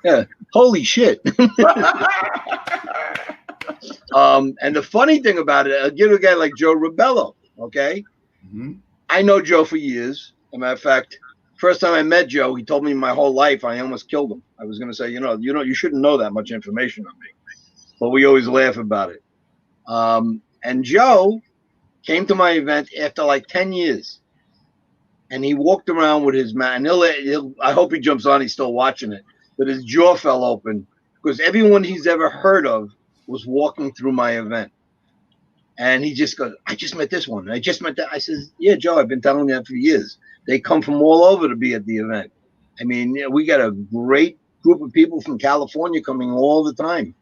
B: Yeah. Holy shit. And the funny thing about it, I'll give a guy like Joe Ribello. Okay.
A: Mm-hmm.
B: I know Joe for years. As a matter of fact, first time I met Joe, he told me my whole life. I almost killed him. I was going to say, you shouldn't know that much information on me, but we always laugh about it. And Joe came to my event after like 10 years, and he walked around with his man. I hope he jumps on. He's still watching it, but his jaw fell open because everyone he's ever heard of was walking through my event. And he just goes, I just met this one. I just met that. I says, yeah, Joe, I've been telling you that for years. They come from all over to be at the event. I mean, we got a great group of people from California coming all the time.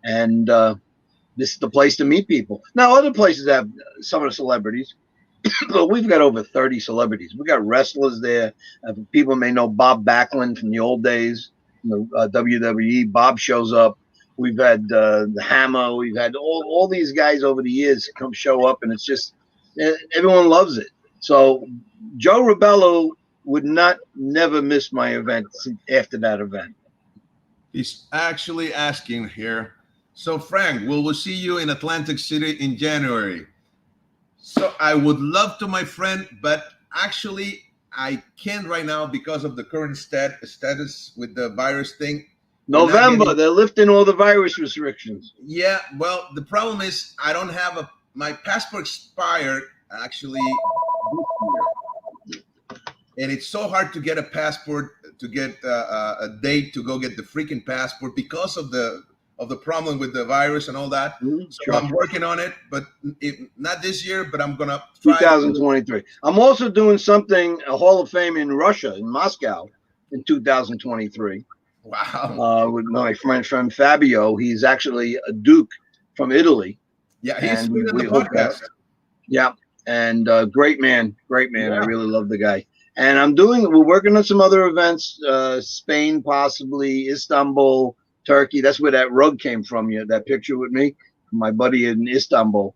B: And this is the place to meet people. Now, other places have some of the celebrities, but we've got over 30 celebrities. We got wrestlers there. People may know Bob Backlund from the old days, WWE. Bob shows up. We've had the Hammer. We've had all these guys over the years come show up, and it's just everyone loves it. So Joe Ribello would never miss my event after that event.
A: He's actually asking here. So Frank, will we see you in Atlantic City in January? So I would love to, my friend, but actually I can't right now because of the current status with the virus thing.
B: November, they're lifting all the virus restrictions.
A: Yeah, well, the problem is I don't have my passport expired actually this year. And it's so hard to get a passport, to get a date to go get the freaking passport because of the problem with the virus and all that.
B: Mm-hmm.
A: So I'm working on it, but not this year, but I'm going to try.
B: 2023. I'm also doing something, a Hall of Fame in Russia, in Moscow, in 2023.
A: Wow.
B: With my friend Fabio. He's actually a Duke from Italy.
A: Yeah, he's been in the podcast.
B: Yeah, and great man. Yeah. I really love the guy. And we're working on some other events, Spain, possibly, Istanbul, Turkey. That's where that rug came from, that picture with me, my buddy in Istanbul.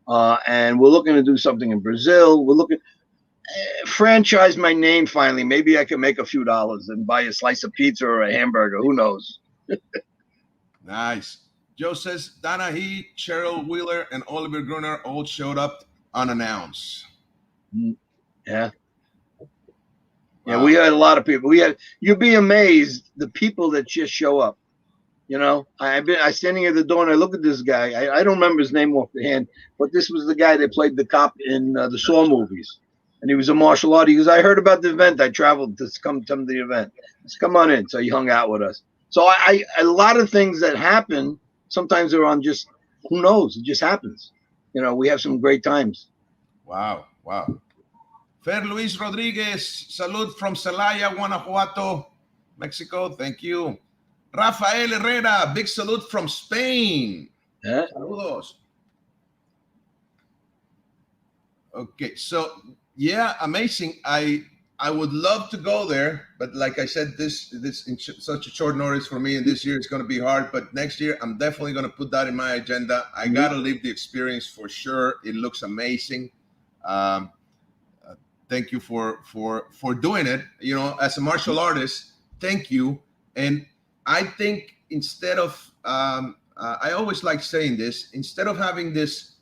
B: And we're looking to do something in Brazil. We're looking franchise my name finally. Maybe I can make a few dollars and buy a slice of pizza or a hamburger. Who knows?
A: Nice. Joe says Dana He, Cheryl Wheeler, and Oliver Gruner all showed up unannounced.
B: Yeah. Yeah, we had a lot of people. You'd be amazed the people that just show up. I standing at the door and I look at this guy. I don't remember his name off the hand, but this was the guy that played the cop in the Saw movies. And he was a martial artist. He goes, I heard about the event. I traveled to come to the event. Let's come on in. So he hung out with us. So a lot of things that happen, sometimes they're on just, who knows? It just happens. We have some great times.
A: Wow. Fer Luis Rodriguez, salud from Celaya, Guanajuato, Mexico. Thank you. Rafael Herrera, big salute from Spain.
B: Yeah.
A: Saludos. Okay, so yeah, amazing. I I would love to go there, but like I said, this in such a short notice for me, and this year it's going to be hard. But next year, I'm definitely going to put that in my agenda. I got to live the experience for sure. It looks amazing. Thank you for doing it. You know, as a martial artist, thank you. And I think instead of, I always like saying this, instead of having this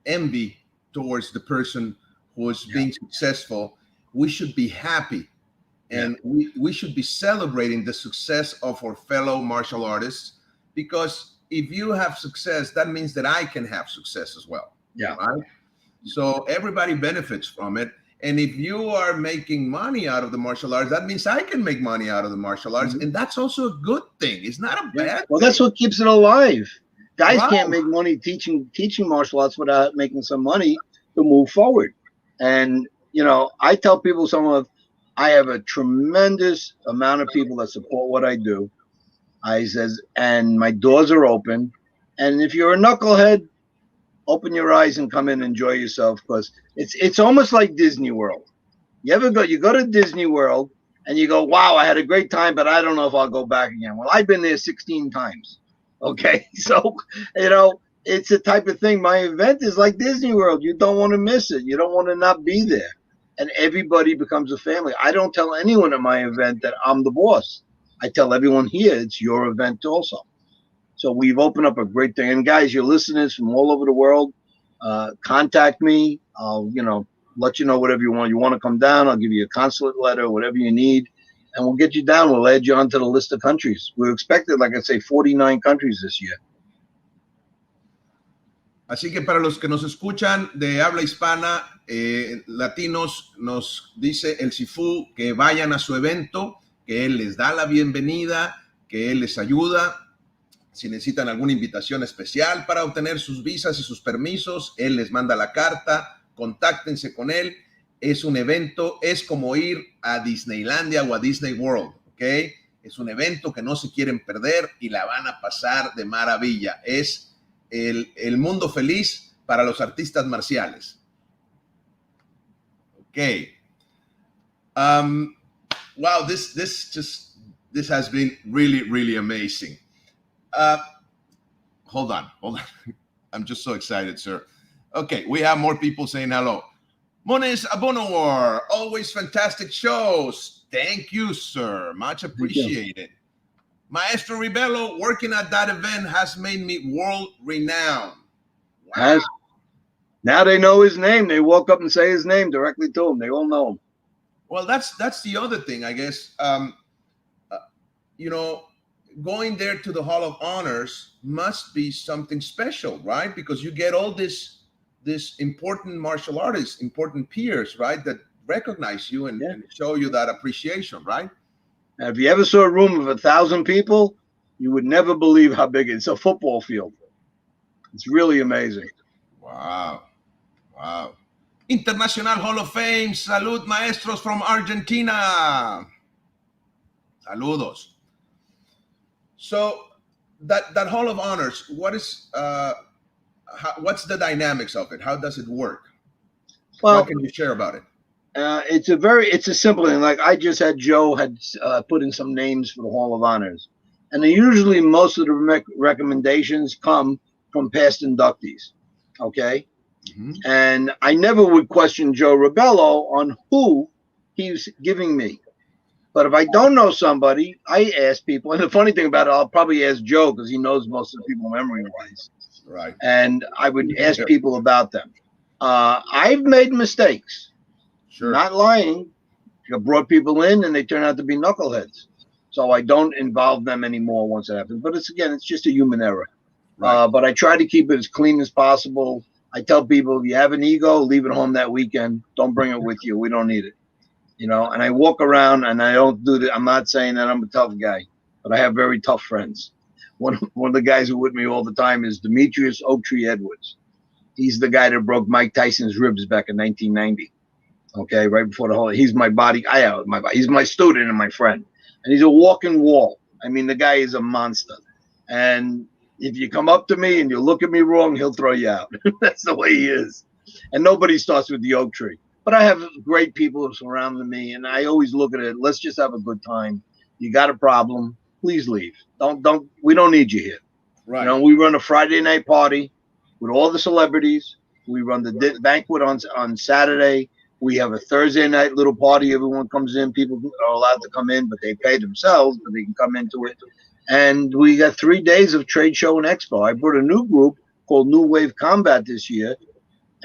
A: envy towards the person who is being successful, we should be happy, and we should be celebrating the success of our fellow martial artists, because if you have success, that means that I can have success as well.
B: Yeah.
A: Right. So everybody benefits from it. And if you are making money out of the martial arts, that means I can make money out of the martial arts. And that's also a good thing. It's not a bad thing.
B: Well, that's what keeps it alive. Guys can't make money teaching martial arts without making some money to move forward. And you know, I tell people I have a tremendous amount of people that support what I do. I says, and my doors are open. And if you're a knucklehead, open your eyes and come in and enjoy yourself, because it's almost like Disney World. You go to Disney World and you go, wow, I had a great time, but I don't know if I'll go back again. Well, I've been there 16 times. Okay. So, you know, it's the type of thing. My event is like Disney World. You don't want to miss it. You don't want to not be there. And everybody becomes a family. I don't tell anyone at my event that I'm the boss. I tell everyone here it's your event also. So we've opened up a great thing. And guys, your listeners from all over the world, contact me. I'll, you know, let you know whatever you want. You want to come down, I'll give you a consulate letter, whatever you need, and we'll get you down. We'll add you onto the list of countries. We're expected, like I say, 49 countries this year.
A: Así que para los que nos escuchan de habla hispana, latinos, nos dice el Sifu que vayan a su evento, que él les da la bienvenida, que él les ayuda. Si necesitan alguna invitación especial para obtener sus visas y sus permisos, él les manda la carta, contáctense con él. Es un evento, es como ir a Disneylandia o a Disney World, ¿ok? Es un evento que no se quieren perder y la van a pasar de maravilla. Es el mundo feliz para los artistas marciales. Okay. Wow, this has been really, really amazing. Hold on. I'm just so excited, sir. Okay, we have more people saying hello. Mones Abonowar, always fantastic shows. Thank you, sir. Much appreciated. Maestro Ribello, working at that event has made me world renowned.
B: Wow. Now they know his name. They walk up and say his name directly to him. They all know him.
A: Well, that's the other thing, I guess. You know, going there to the Hall of Honors must be something special, right? Because you get all this important martial artists, important peers, right, that recognize you and show you that appreciation, right?
B: Now, if you ever saw a room of 1,000 people, you would never believe how big it is. It's a football field. It's really amazing.
A: Wow. International Hall of Fame. Salud, maestros from Argentina. Saludos. So that Hall of Honors, what's the dynamics of it? How does it work?
B: Well,
A: what can you share about it?
B: It's a simple thing. Like I just had Joe put in some names for the Hall of Honors, and usually most of the recommendations come from past inductees. Okay, and I never would question Joe Ribello on who he's giving me. But if I don't know somebody, I ask people. And the funny thing about it, I'll probably ask Joe because he knows most of the people memory-wise.
A: Right.
B: And I would ask people about them. I've made mistakes.
A: Sure.
B: Not lying. I brought people in and they turn out to be knuckleheads. So I don't involve them anymore once it happens. But it's just a human error. Right. But I try to keep it as clean as possible. I tell people, if you have an ego, leave it home that weekend. Don't bring it with you. We don't need it. You know, and I walk around and I don't do that. I'm not saying that I'm a tough guy, but I have very tough friends. One of the guys who are with me all the time is Demetrius Oaktree Edwards. He's the guy that broke Mike Tyson's ribs back in 1990. Okay, right before the whole. He's my body. He's my student and my friend, and he's a walking wall. I mean, the guy is a monster. And if you come up to me and you look at me wrong, he'll throw you out. That's the way he is. And nobody starts with the oak tree. But I have great people surrounding me, and I always look at it. Let's just have a good time. You got a problem? Please leave. Don't. We don't need you here.
A: Right.
B: You know, we run a Friday night party with all the celebrities. We run the banquet on Saturday. We have a Thursday night little party. Everyone comes in. People are allowed to come in, but they pay themselves, but they can come into it. And we got 3 days of trade show and expo. I brought a new group called New Wave Combat this year,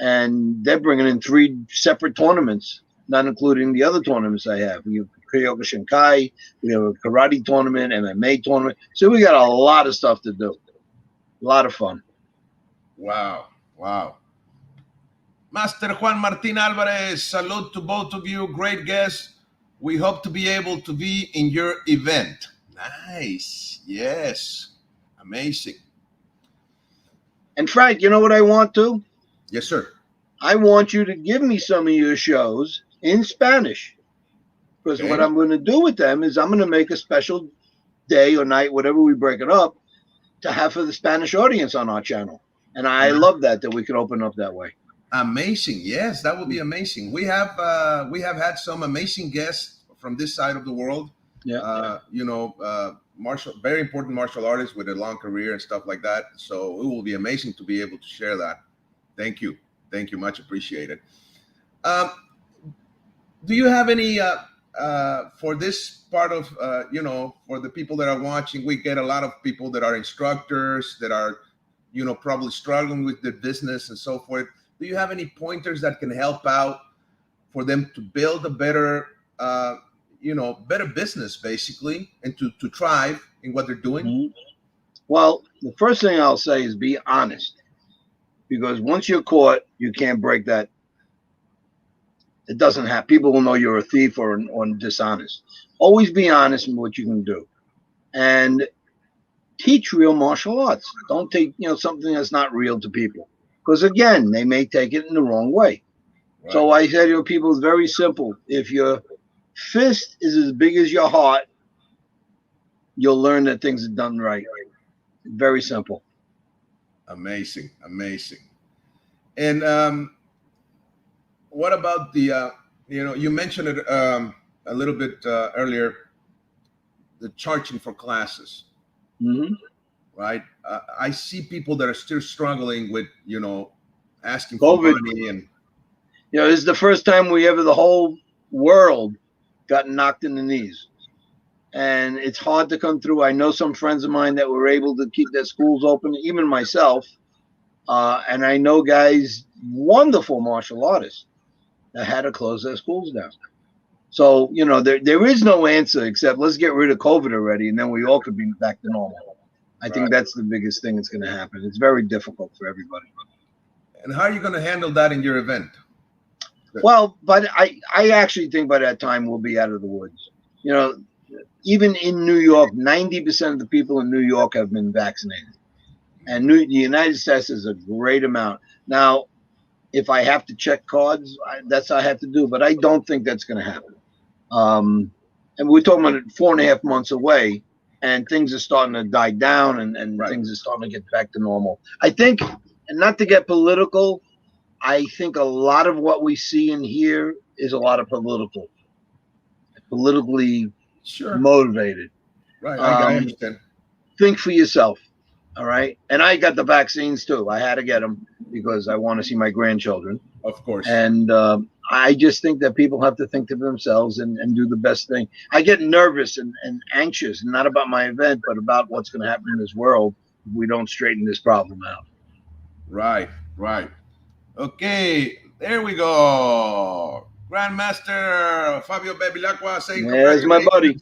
B: and they're bringing in 3 separate tournaments, not including the other tournaments I have. We have Kyokushinkai, we have a karate tournament, MMA tournament. So we got a lot of stuff to do. A lot of fun.
A: Wow. Wow. Master Juan Martin Alvarez, salute to both of you. Great guests. We hope to be able to be in your event. Nice. Yes. Amazing.
B: And Frank, you know what I want to?
A: Yes, sir.
B: I want you to give me some of your shows in Spanish. Because what I'm going to do with them is I'm going to make a special day or night, whatever we break it up, to have for the Spanish audience on our channel. And I love that we could open up that way.
A: Amazing. Yes, that would be amazing. We have had some amazing guests from this side of the world.
B: Yeah.
A: Very important martial artists with a long career and stuff like that. So it will be amazing to be able to share that. Thank you. Thank you. Much appreciated. Do you have any for this part of for the people that are watching? We get a lot of people that are instructors that are probably struggling with their business and so forth. Do you have any pointers that can help out for them to build a better better business, basically, and to thrive in what they're doing?
B: Mm-hmm. Well, the first thing I'll say is be honest, because once you're caught, you can't break that. It doesn't have. People will know you're a thief or dishonest. Always be honest in what you can do, and teach real martial arts. Don't take something that's not real to people, because again, they may take it in the wrong way. Right. So I say to people, it's very simple. If your fist is as big as your heart, you'll learn that things are done right. Very simple.
A: Amazing. And what about the you mentioned it a little bit earlier, the charging for classes.
B: Mm-hmm.
A: Right. I see people that are still struggling with asking
B: COVID.
A: For money, and
B: this is the first time the whole world got knocked in the knees, and it's hard to come through. I know some friends of mine that were able to keep their schools open, even myself, and I know guys, wonderful martial artists, that had to close their schools down. So there is no answer except let's get rid of COVID already, and then we all could be back to normal. I think that's the biggest thing that's going to happen. It's very difficult for everybody.
A: And how are you going to handle that in your event?
B: Well, but I actually think by that time we'll be out of the woods. Even in New York, 90% of the people in New York have been vaccinated. And the United States is a great amount. Now, if I have to check cards, that's what I have to do. But I don't think that's going to happen. And we're talking about 4.5 months away, and things are starting to die down, and things are starting to get back to normal. I think, and not to get political, I think a lot of what we see in here is a lot of politically motivated.
A: Right, I understand.
B: Think for yourself, all right? And I got the vaccines too. I had to get them because I want to see my grandchildren.
A: Of course.
B: And I just think that people have to think to themselves and do the best thing. I get nervous and anxious, not about my event, but about what's going to happen in this world if we don't straighten this problem out.
A: Right. Okay, there we go. Grandmaster Fabio Bevilacqua saying
B: there's my buddy.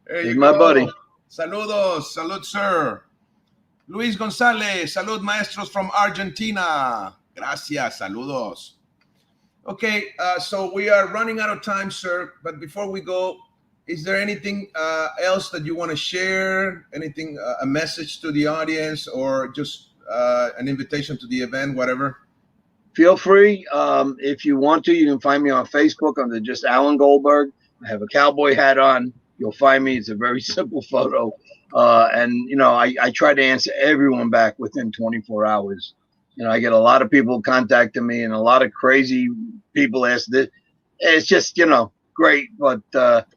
A: There's my buddy. Saludos, salud, sir. Luis Gonzalez, salud, maestros from Argentina. Gracias, saludos. Okay, so we are running out of time, sir. But before we go, is there anything else that you want to share? Anything, a message to the audience, or just an invitation to the event, whatever?
B: Feel free. If you want to, you can find me on Facebook under just Alan Goldberg. I have a cowboy hat on. You'll find me. It's a very simple photo. And I try to answer everyone back within 24 hours. I get a lot of people contacting me and a lot of crazy people ask this. It's just, great. But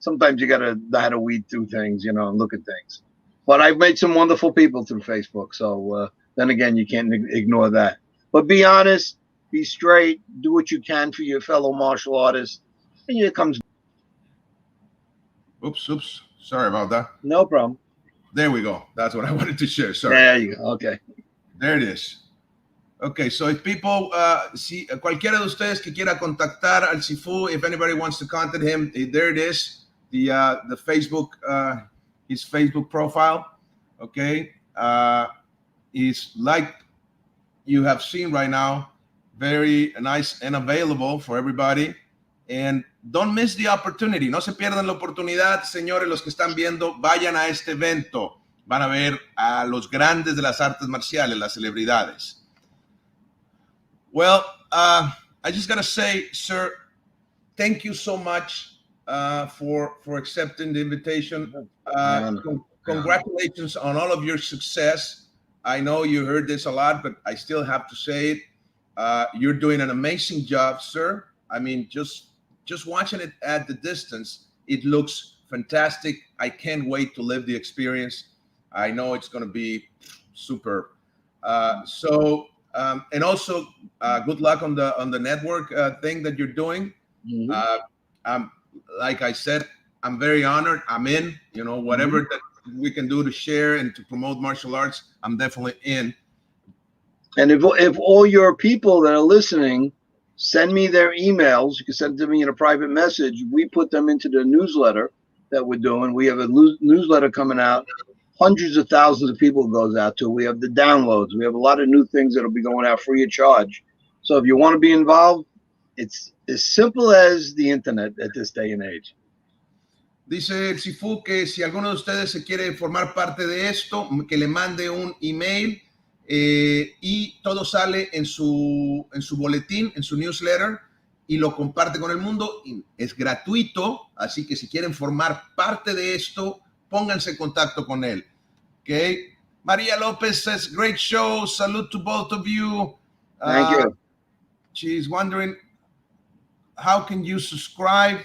B: sometimes you got to know how to weed through things, and look at things. But I've made some wonderful people through Facebook. So then again, you can't ignore that. But be honest, be straight, do what you can for your fellow martial artists. And it comes.
A: Oops. Sorry about that.
B: No problem.
A: There we go. That's what I wanted to share. Sorry.
B: There you go. Okay.
A: There it is. Okay, so if people, si cualquiera de ustedes que quiera contactar al Sifu, if anybody wants to contact him, there it is, the Facebook, his Facebook profile. Okay, is like you have seen right now, very nice and available for everybody. And don't miss the opportunity. No se pierdan la oportunidad, señores, los que están viendo, vayan a este evento. Van a ver a los grandes de las artes marciales, las celebridades. Well, I just got to say, sir, thank you so much for accepting the invitation. Congratulations on all of your success. I know you heard this a lot, but I still have to say it. You're doing an amazing job, sir. I mean, just watching it at the distance, it looks fantastic. I can't wait to live the experience. I know it's going to be super. And also, good luck on the network thing that you're doing. Mm-hmm. Like I said, I'm very honored. I'm in. Whatever that we can do to share and to promote martial arts, I'm definitely in.
B: And if all your people that are listening send me their emails, you can send them to me in a private message. We put them into the newsletter that we're doing. We have a newsletter coming out. Hundreds of thousands of people it goes out to. We have the downloads. We have a lot of new things that'll be going out free of charge. So if you want to be involved, it's as simple as the internet at this day and age.
A: Dice el Sifu que si alguno de ustedes se quiere formar parte de esto, que le mande un email y todo sale en su boletín, en su newsletter, y lo comparte con el mundo. Es gratuito, así que si quieren formar parte de esto, pónganse en contacto con él. Okay. Maria Lopez says, great show. Salute to both of you.
B: Thank you.
A: She's wondering, how can you subscribe?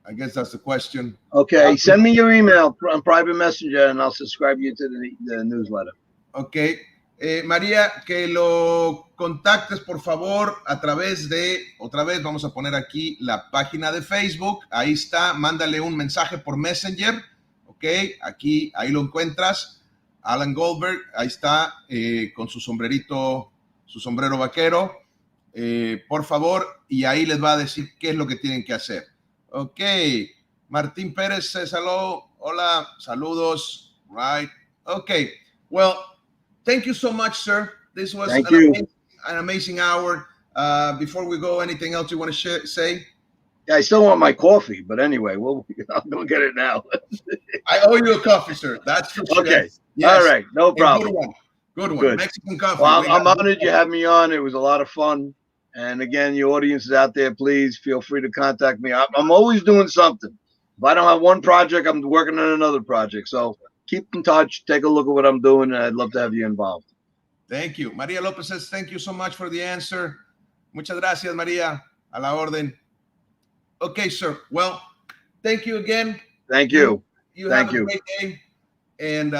A: I guess that's the question.
B: Okay. Send me your email on private messenger and I'll subscribe you to the newsletter.
A: Okay. María, que lo contactes por favor a través de, otra vez vamos a poner aquí la página de Facebook, ahí está, mándale un mensaje por Messenger, ok, ahí lo encuentras, Alan Goldberg, ahí está, con su sombrerito, su sombrero vaquero, por favor, y ahí les va a decir qué es lo que tienen que hacer. Ok, Martín Pérez says hello, hola, saludos, right, ok, well, thank you so much, sir. This was an amazing hour. Before we go, anything else you want to say?
B: Yeah, I still want my coffee, but anyway, I'll go get it now.
A: I owe you a coffee, sir. That's for sure.
B: Okay. Yes. All right. No problem.
A: Good one. Mexican coffee.
B: Well, I'm honored you had me on. It was a lot of fun. And again, your audience is out there. Please feel free to contact me. I'm always doing something. If I don't have one project, I'm working on another project. So keep in touch. Take a look at what I'm doing, and I'd love to have you involved.
A: Thank you. Maria Lopez says, thank you so much for the answer. Muchas gracias, Maria. A la orden. Okay, sir. Well, thank you again.
B: Thank you.
A: You have a great day, and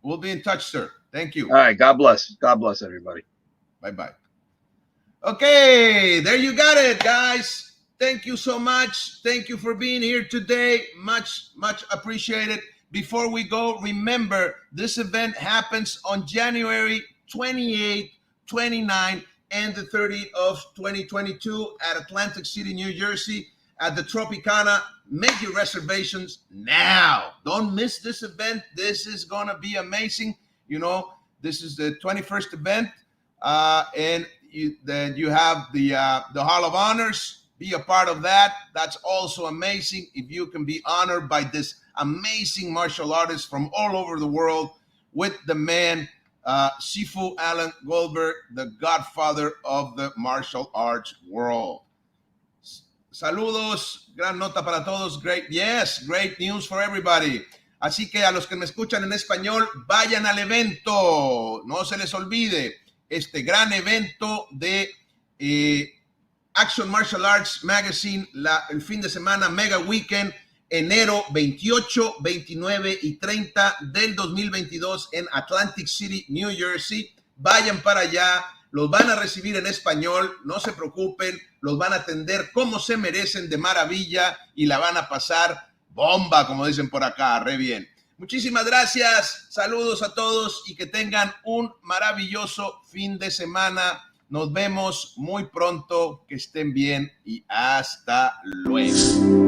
A: we'll be in touch, sir. Thank you.
B: All right. God bless. God bless everybody.
A: Bye-bye. Okay, there you got it, guys. Thank you so much. Thank you for being here today. Much, much appreciated. Before we go, remember, this event happens on January 28, 29, and the 30th of 2022 at Atlantic City, New Jersey, at the Tropicana. Make your reservations now. Don't miss this event. This is going to be amazing. This is the 21st event, and then you have the Hall of Honors. Be a part of that. That's also amazing. If you can be honored by this amazing martial artists from all over the world with the man, Sifu Alan Goldberg, the godfather of the martial arts world. Saludos, gran nota para todos. Great news for everybody. Así que a los que me escuchan en español, vayan al evento. No se les olvide. este gran evento de Action Martial Arts Magazine, el fin de semana Mega Weekend, enero 28, 29 y 30 del 2022 en Atlantic City, New Jersey. Vayan para allá, los van a recibir en español, no se preocupen, los van a atender como se merecen, de maravilla, y la van a pasar bomba, como dicen por acá, re bien. Muchísimas gracias, saludos a todos y que tengan un maravilloso fin de semana. Nos vemos muy pronto, que estén bien y hasta luego.